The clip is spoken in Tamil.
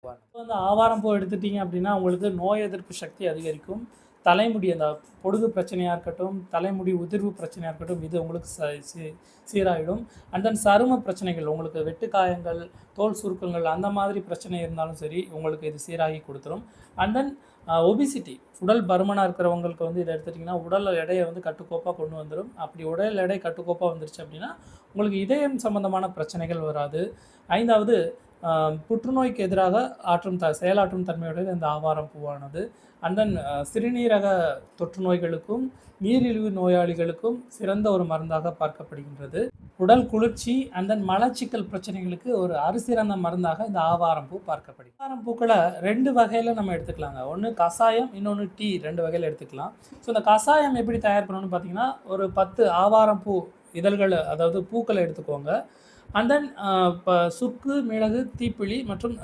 பூவானது. இப்போ வந்து ஆவாரம் பூ எடுத்துட்டீங்க அப்படின்னா, உங்களுக்கு நோய் எதிர்ப்பு சக்தி அதிகரிக்கும். தலைமுடி அந்த பொடுகு பிரச்சனையா இருக்கட்டும், தலைமுடி உதிர்வு பிரச்சனையா இருக்கட்டும், இது உங்களுக்கு சீராயிடும். அண்ட் தென் சரும பிரச்சனைகள், உங்களுக்கு வெட்டுக்காயங்கள், தோல் சுருக்கங்கள் அந்த மாதிரி பிரச்சனை இருந்தாலும் சரி, உங்களுக்கு இது சீராகி கொடுத்துரும். அண்ட் தென் ஒபிசிட்டி, உடல் பருமனாக இருக்கிறவங்களுக்கு வந்து இதை எடுத்துட்டிங்கன்னா உடல் எடையை வந்து கட்டுக்கோப்பாக கொண்டு வந்துடும். அப்படி உடல் எடை கட்டுக்கோப்பாக வந்துருச்சு அப்படின்னா உங்களுக்கு இதயம் சம்பந்தமான பிரச்சனைகள் வராது. 5வது, புற்றுநோய்க்கு எதிராக செயலாற்றும் தன்மையுடையது இந்த ஆவாரம் பூவானது. அண்ட் தென் சிறுநீரக தொற்று நோய்களுக்கும் நீரிழிவு நோயாளிகளுக்கும் சிறந்த ஒரு மருந்தாக பார்க்கப்படுகின்றது. உடல் குளிர்ச்சி அண்ட் தென் மலச்சிக்கல் பிரச்சனைகளுக்கு ஒரு அரிசிறந்த மருந்தாக இந்த ஆவாரம் பூ பார்க்கப்படுது. ஆவாரம் பூக்களை 2 வகையில் நம்ம எடுத்துக்கலாங்க. ஒன்று கஷாயம், இன்னொன்று டீ, 2 வகையில் எடுத்துக்கலாம். ஸோ இந்த கஷாயம் எப்படி தயார் பண்ணணும்னு பார்த்தீங்கன்னா, ஒரு 10 ஆவாரம் பூ இதழ்கள், அதாவது பூக்களை எடுத்துக்கோங்க. அண்ட் தென் இப்போ சுக்கு, மிளகு, தீப்பிலி மற்றும்